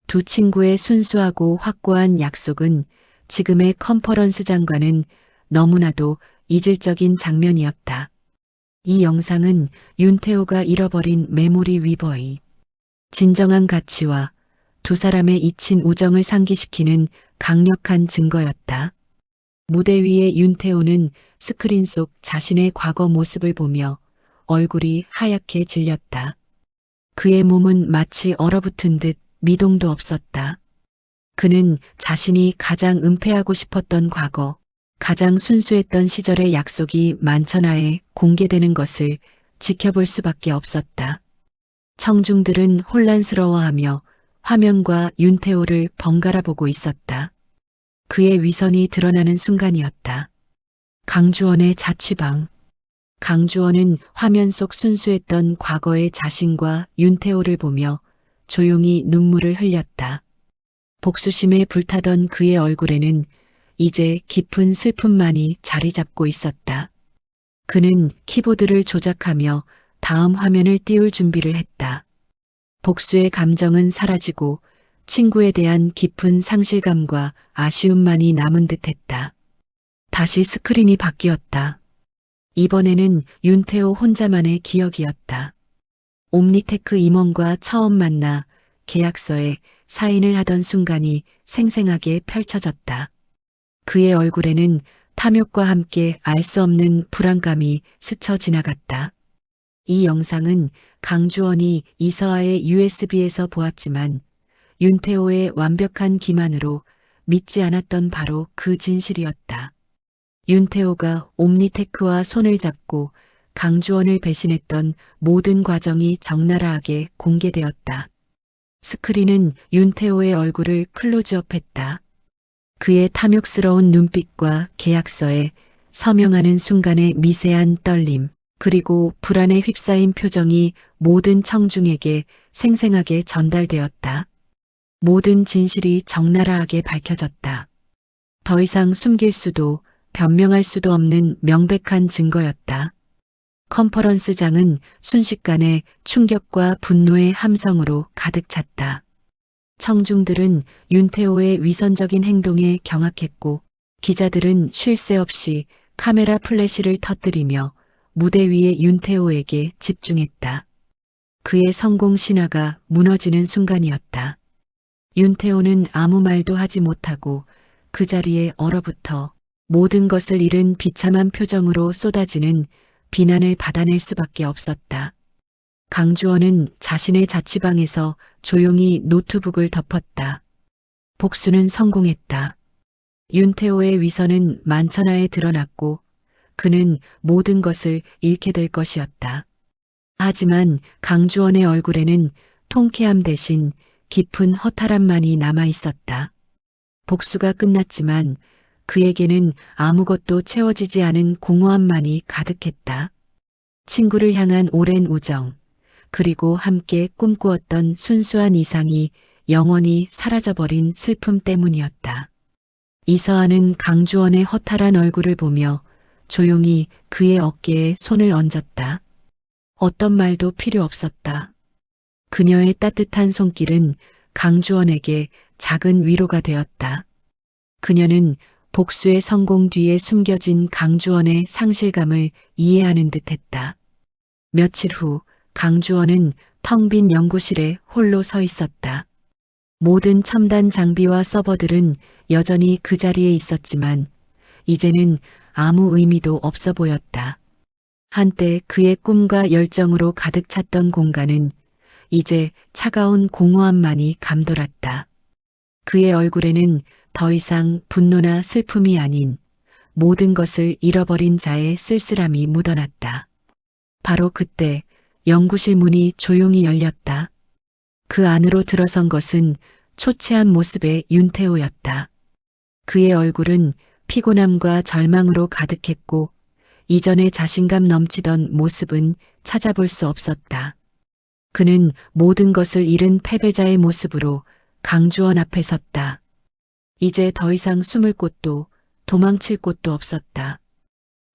두 친구의 순수하고 확고한 약속은 지금의 컨퍼런스장과는 너무나도 이질적인 장면이었다. 이 영상은 윤태호가 잃어버린 메모리 위버의 진정한 가치와 두 사람의 잊힌 우정을 상기시키는 강력한 증거였다. 무대 위에 윤태호는 스크린 속 자신의 과거 모습을 보며 얼굴이 하얗게 질렸다. 그의 몸은 마치 얼어붙은 듯 미동도 없었다. 그는 자신이 가장 은폐하고 싶었던 과거, 가장 순수했던 시절의 약속이 만천하에 공개되는 것을 지켜볼 수밖에 없었다. 청중들은 혼란스러워하며 화면과 윤태호를 번갈아 보고 있었다. 그의 위선이 드러나는 순간이었다. 강주원의 자취방. 강주원은 화면 속 순수했던 과거의 자신과 윤태호를 보며 조용히 눈물을 흘렸다. 복수심에 불타던 그의 얼굴에는 이제 깊은 슬픔만이 자리 잡고 있었다. 그는 키보드를 조작하며 다음 화면을 띄울 준비를 했다. 복수의 감정은 사라지고 친구에 대한 깊은 상실감과 아쉬움만이 남은 듯했다. 다시 스크린이 바뀌었다. 이번에는 윤태호 혼자만의 기억이었다. 옴니테크 임원과 처음 만나 계약서에 사인을 하던 순간이 생생하게 펼쳐졌다. 그의 얼굴에는 탐욕과 함께 알 수 없는 불안감이 스쳐 지나갔다. 이 영상은 강주원이 이서아의 USB에서 보았지만 윤태호의 완벽한 기만으로 믿지 않았던 바로 그 진실이었다. 윤태호가 옴니테크와 손을 잡고 강주원을 배신했던 모든 과정이 적나라하게 공개되었다. 스크린은 윤태호의 얼굴을 클로즈업했다. 그의 탐욕스러운 눈빛과 계약서에 서명하는 순간의 미세한 떨림, 그리고 불안에 휩싸인 표정이 모든 청중에게 생생하게 전달되었다. 모든 진실이 적나라하게 밝혀졌다. 더 이상 숨길 수도 변명할 수도 없는 명백한 증거였다. 컨퍼런스장은 순식간에 충격과 분노의 함성으로 가득 찼다. 청중들은 윤태호의 위선적인 행동에 경악했고, 기자들은 쉴 새 없이 카메라 플래시를 터뜨리며 무대 위의 윤태호에게 집중했다. 그의 성공 신화가 무너지는 순간이었다. 윤태호는 아무 말도 하지 못하고 그 자리에 얼어붙어 모든 것을 잃은 비참한 표정으로 쏟아지는 비난을 받아낼 수밖에 없었다. 강주원은 자신의 자취방에서 조용히 노트북을 덮었다. 복수는 성공했다. 윤태호의 위선은 만천하에 드러났고 그는 모든 것을 잃게 될 것이었다. 하지만 강주원의 얼굴에는 통쾌함 대신 깊은 허탈함만이 남아 있었다. 복수가 끝났지만 그에게는 아무것도 채워지지 않은 공허함만이 가득했다. 친구를 향한 오랜 우정, 그리고 함께 꿈꾸었던 순수한 이상이 영원히 사라져버린 슬픔 때문이었다. 이서한은 강주원의 허탈한 얼굴을 보며 조용히 그의 어깨에 손을 얹었다. 어떤 말도 필요 없었다. 그녀의 따뜻한 손길은 강주원에게 작은 위로가 되었다. 그녀는 복수의 성공 뒤에 숨겨진 강주원의 상실감을 이해하는 듯했다. 며칠 후 강주원은 텅 빈 연구실에 홀로 서 있었다. 모든 첨단 장비와 서버들은 여전히 그 자리에 있었지만 이제는 아무 의미도 없어 보였다. 한때 그의 꿈과 열정으로 가득 찼던 공간은 이제 차가운 공허함만이 감돌았다. 그의 얼굴에는 더 이상 분노나 슬픔이 아닌 모든 것을 잃어버린 자의 쓸쓸함이 묻어났다. 바로 그때 연구실 문이 조용히 열렸다. 그 안으로 들어선 것은 초췌한 모습의 윤태호였다. 그의 얼굴은 피곤함과 절망으로 가득했고 이전에 자신감 넘치던 모습은 찾아볼 수 없었다. 그는 모든 것을 잃은 패배자의 모습으로 강주원 앞에 섰다. 이제 더 이상 숨을 곳도 도망칠 곳도 없었다.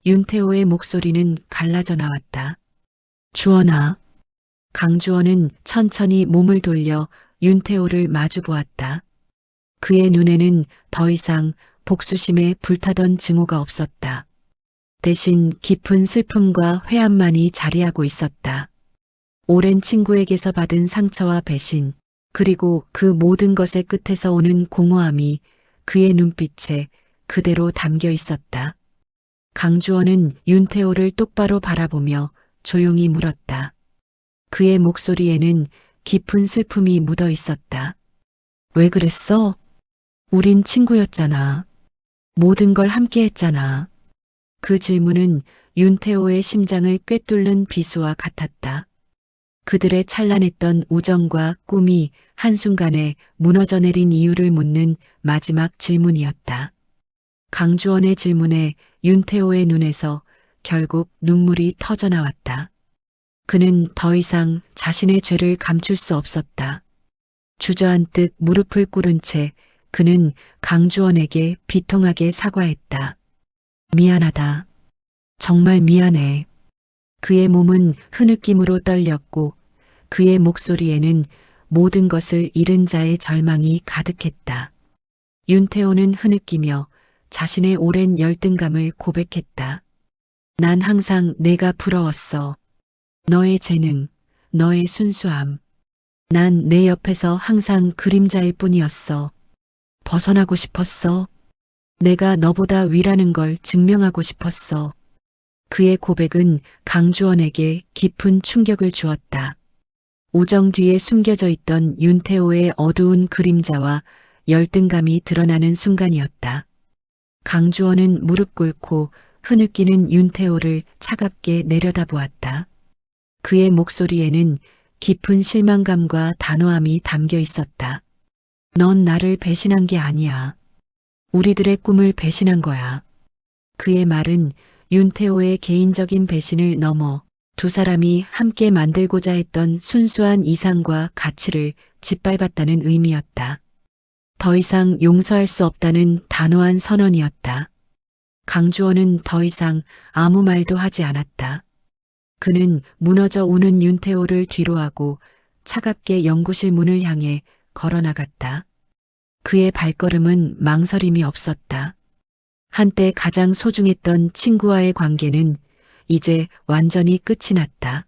윤태호의 목소리는 갈라져 나왔다. 주원아. 강주원은 천천히 몸을 돌려 윤태호를 마주 보았다. 그의 눈에는 더 이상 복수심에 불타던 증오가 없었다. 대신 깊은 슬픔과 회한만이 자리하고 있었다. 오랜 친구에게서 받은 상처와 배신, 그리고 그 모든 것의 끝에서 오는 공허함이 그의 눈빛에 그대로 담겨 있었다. 강주원은 윤태호를 똑바로 바라보며 조용히 물었다. 그의 목소리에는 깊은 슬픔이 묻어 있었다. 왜 그랬어? 우린 친구였잖아. 모든 걸 함께 했잖아. 그 질문은 윤태호의 심장을 꿰뚫는 비수와 같았다. 그들의 찬란했던 우정과 꿈이 한순간에 무너져 내린 이유를 묻는 마지막 질문이었다. 강주원의 질문에 윤태호의 눈에서 결국 눈물이 터져 나왔다. 그는 더 이상 자신의 죄를 감출 수 없었다. 주저앉듯 무릎을 꿇은 채 그는 강주원에게 비통하게 사과했다. 미안하다. 정말 미안해. 그의 몸은 흐느낌으로 떨렸고 그의 목소리에는 모든 것을 잃은 자의 절망이 가득했다. 윤태호는 흐느끼며 자신의 오랜 열등감을 고백했다. 난 항상 내가 부러웠어. 너의 재능, 너의 순수함. 난 내 옆에서 항상 그림자일 뿐이었어. 벗어나고 싶었어. 내가 너보다 위라는 걸 증명하고 싶었어. 그의 고백은 강주원에게 깊은 충격을 주었다. 우정 뒤에 숨겨져 있던 윤태호의 어두운 그림자와 열등감이 드러나는 순간이었다. 강주원은 무릎 꿇고 흐느끼는 윤태호를 차갑게 내려다보았다. 그의 목소리에는 깊은 실망감과 단호함이 담겨 있었다. 넌 나를 배신한 게 아니야. 우리들의 꿈을 배신한 거야. 그의 말은 윤태호의 개인적인 배신을 넘어 두 사람이 함께 만들고자 했던 순수한 이상과 가치를 짓밟았다는 의미였다. 더 이상 용서할 수 없다는 단호한 선언이었다. 강주원은 더 이상 아무 말도 하지 않았다. 그는 무너져 우는 윤태호를 뒤로하고 차갑게 연구실 문을 향해 걸어나갔다. 그의 발걸음은 망설임이 없었다. 한때 가장 소중했던 친구와의 관계는 이제 완전히 끝이 났다.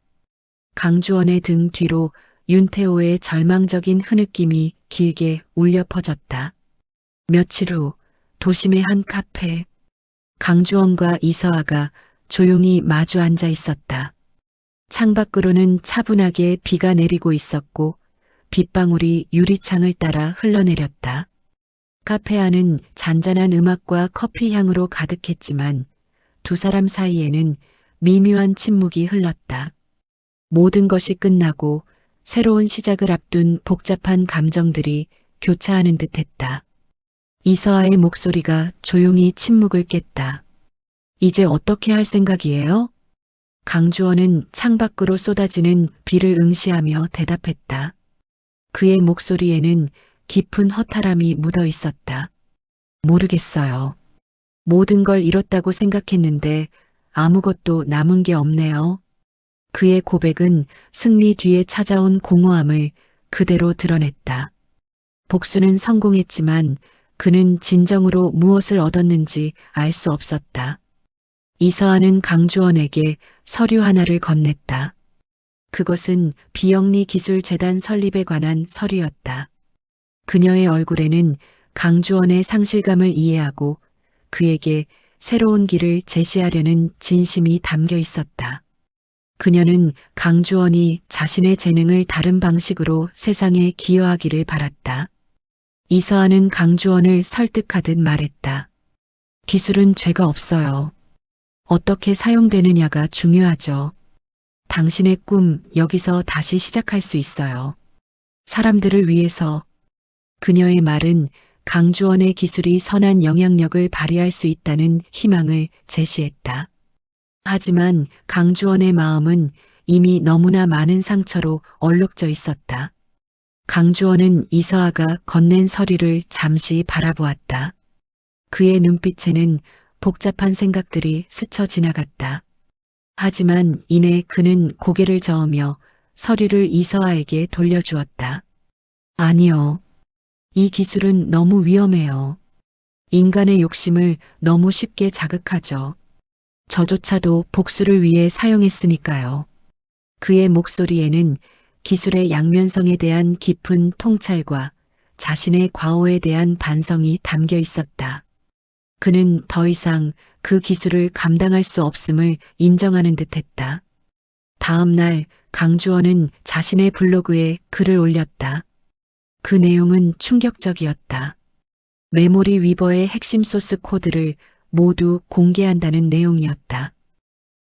강주원의 등 뒤로 윤태호의 절망적인 흐느낌이 길게 울려 퍼졌다. 며칠 후 도심의 한 카페, 강주원과 이서아가 조용히 마주 앉아 있었다. 창밖으로는 차분하게 비가 내리고 있었고 빗방울이 유리창을 따라 흘러내렸다. 카페 안은 잔잔한 음악과 커피 향으로 가득했지만 두 사람 사이에는 미묘한 침묵이 흘렀다. 모든 것이 끝나고 새로운 시작을 앞둔 복잡한 감정들이 교차하는 듯했다. 이서아의 목소리가 조용히 침묵을 깼다. 이제 어떻게 할 생각이에요? 강주원은 창밖으로 쏟아지는 비를 응시하며 대답했다. 그의 목소리에는 깊은 허탈함이 묻어 있었다. 모르겠어요. 모든 걸 잃었다고 생각했는데 아무것도 남은 게 없네요. 그의 고백은 승리 뒤에 찾아온 공허함을 그대로 드러냈다. 복수는 성공했지만 그는 진정으로 무엇을 얻었는지 알 수 없었다. 이서아는 강주원에게 서류 하나를 건넸다. 그것은 비영리 기술재단 설립에 관한 서류였다. 그녀의 얼굴에는 강주원의 상실감을 이해하고 그에게 새로운 길을 제시하려는 진심이 담겨 있었다. 그녀는 강주원이 자신의 재능을 다른 방식으로 세상에 기여하기를 바랐다. 이서아는 강주원을 설득하듯 말했다. 기술은 죄가 없어요. 어떻게 사용되느냐가 중요하죠. 당신의 꿈 여기서 다시 시작할 수 있어요. 사람들을 위해서. 그녀의 말은 강주원의 기술이 선한 영향력을 발휘할 수 있다는 희망을 제시했다. 하지만 강주원의 마음은 이미 너무나 많은 상처로 얼룩져 있었다. 강주원은 이서아가 건넨 서류를 잠시 바라보았다. 그의 눈빛에는 복잡한 생각들이 스쳐 지나갔다. 하지만 이내 그는 고개를 저으며 서류를 이서아에게 돌려주었다. 아니요. 이 기술은 너무 위험해요. 인간의 욕심을 너무 쉽게 자극하죠. 저조차도 복수를 위해 사용했으니까요. 그의 목소리에는 기술의 양면성에 대한 깊은 통찰과 자신의 과오에 대한 반성이 담겨 있었다. 그는 더 이상 그 기술을 감당할 수 없음을 인정하는 듯했다. 다음 날 강주원은 자신의 블로그에 글을 올렸다. 그 내용은 충격적이었다. 메모리 위버의 핵심 소스 코드를 모두 공개한다는 내용이었다.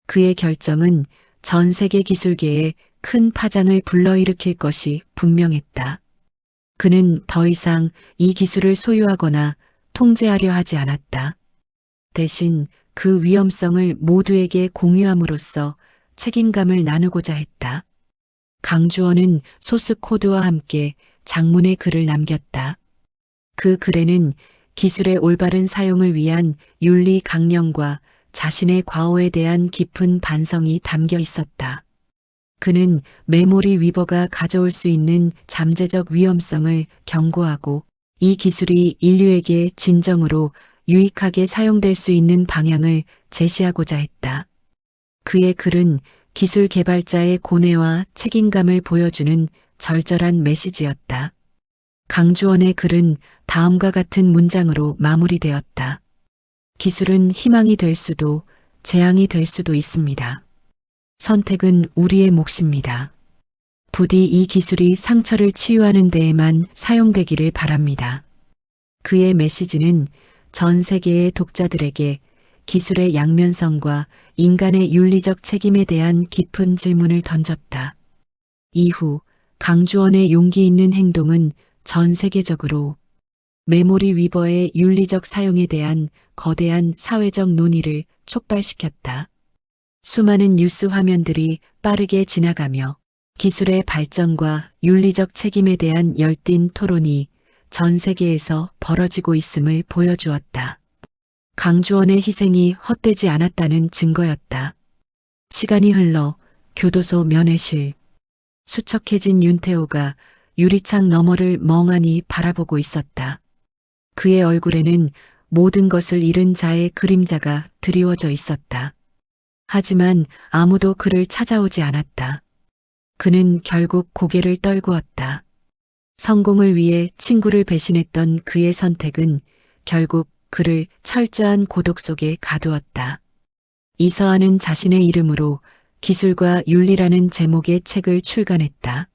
그의 결정은 전 세계 기술계에 큰 파장을 불러일으킬 것이 분명했다. 그는 더 이상 이 기술을 소유하거나 통제하려 하지 않았다. 대신 그 위험성을 모두에게 공유함으로써 책임감을 나누고자 했다. 강주원은 소스 코드와 함께 장문의 글을 남겼다. 그 글에는 기술의 올바른 사용을 위한 윤리 강령과 자신의 과오에 대한 깊은 반성이 담겨 있었다. 그는 메모리 위버가 가져올 수 있는 잠재적 위험성을 경고하고 이 기술이 인류에게 진정으로 유익하게 사용될 수 있는 방향을 제시하고자 했다. 그의 글은 기술 개발자의 고뇌와 책임감을 보여주는 절절한 메시지였다. 강주원의 글은 다음과 같은 문장으로 마무리되었다. 기술은 희망이 될 수도 재앙이 될 수도 있습니다. 선택은 우리의 몫입니다. 부디 이 기술이 상처를 치유하는 데에만 사용되기를 바랍니다. 그의 메시지는 전 세계의 독자들에게 기술의 양면성과 인간의 윤리적 책임에 대한 깊은 질문을 던졌다. 이후 강주원의 용기 있는 행동은 전 세계적으로 메모리 위버의 윤리적 사용에 대한 거대한 사회적 논의를 촉발시켰다. 수많은 뉴스 화면들이 빠르게 지나가며 기술의 발전과 윤리적 책임에 대한 열띤 토론이 전 세계에서 벌어지고 있음을 보여주었다. 강주원의 희생이 헛되지 않았다는 증거였다. 시간이 흘러 교도소 면회실. 수척해진 윤태호가 유리창 너머를 멍하니 바라보고 있었다. 그의 얼굴에는 모든 것을 잃은 자의 그림자가 드리워져 있었다. 하지만 아무도 그를 찾아오지 않았다. 그는 결국 고개를 떨구었다. 성공을 위해 친구를 배신했던 그의 선택은 결국 그를 철저한 고독 속에 가두었다. 이서한은 자신의 이름으로 기술과 윤리라는 제목의 책을 출간했다.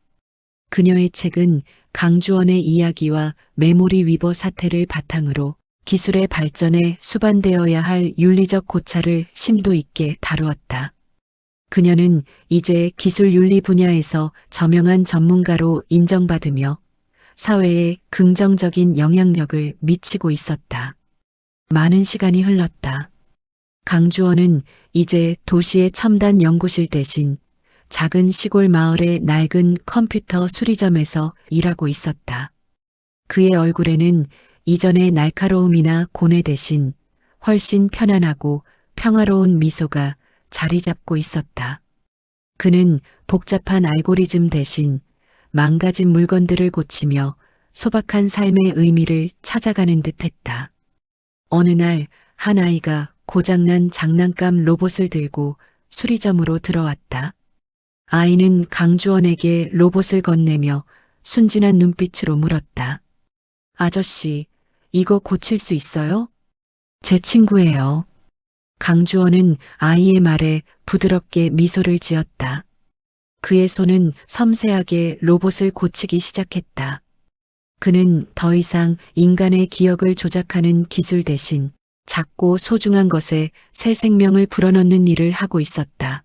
그녀의 책은 강주원의 이야기와 메모리 위버 사태를 바탕으로 기술의 발전에 수반되어야 할 윤리적 고찰을 심도 있게 다루었다. 그녀는 이제 기술 윤리 분야에서 저명한 전문가로 인정받으며 사회에 긍정적인 영향력을 미치고 있었다. 많은 시간이 흘렀다. 강주원은 이제 도시의 첨단 연구실 대신 작은 시골 마을의 낡은 컴퓨터 수리점에서 일하고 있었다. 그의 얼굴에는 이전의 날카로움이나 고뇌 대신 훨씬 편안하고 평화로운 미소가 자리 잡고 있었다. 그는 복잡한 알고리즘 대신 망가진 물건들을 고치며 소박한 삶의 의미를 찾아가는 듯했다. 어느 날 한 아이가 고장난 장난감 로봇을 들고 수리점으로 들어왔다. 아이는 강주원에게 로봇을 건네며 순진한 눈빛으로 물었다. 아저씨, 이거 고칠 수 있어요? 제 친구예요. 강주원은 아이의 말에 부드럽게 미소를 지었다. 그의 손은 섬세하게 로봇을 고치기 시작했다. 그는 더 이상 인간의 기억을 조작하는 기술 대신 작고 소중한 것에 새 생명을 불어넣는 일을 하고 있었다.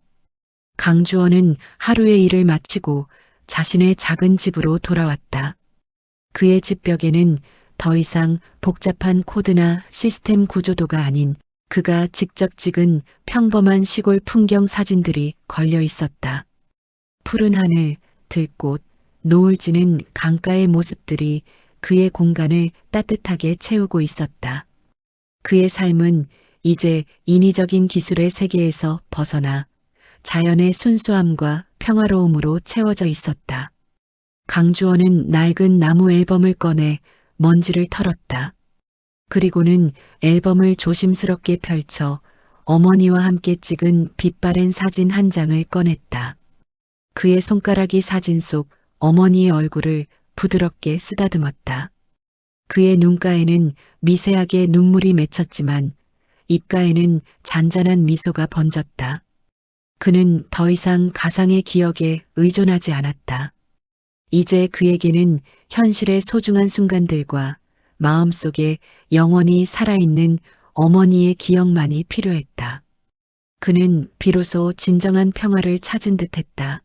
강주원은 하루의 일을 마치고 자신의 작은 집으로 돌아왔다. 그의 집 벽에는 더 이상 복잡한 코드나 시스템 구조도가 아닌 그가 직접 찍은 평범한 시골 풍경 사진들이 걸려 있었다. 푸른 하늘, 들꽃, 노을 지는 강가의 모습들이 그의 공간을 따뜻하게 채우고 있었다. 그의 삶은 이제 인위적인 기술의 세계에서 벗어나 자연의 순수함과 평화로움으로 채워져 있었다. 강주원은 낡은 나무 앨범을 꺼내 먼지를 털었다. 그리고는 앨범을 조심스럽게 펼쳐 어머니와 함께 찍은 빛바랜 사진 한 장을 꺼냈다. 그의 손가락이 사진 속 어머니의 얼굴을 부드럽게 쓰다듬었다. 그의 눈가에는 미세하게 눈물이 맺혔지만 입가에는 잔잔한 미소가 번졌다. 그는 더 이상 가상의 기억에 의존하지 않았다. 이제 그에게는 현실의 소중한 순간들과 마음속에 영원히 살아있는 어머니의 기억만이 필요했다. 그는 비로소 진정한 평화를 찾은 듯했다.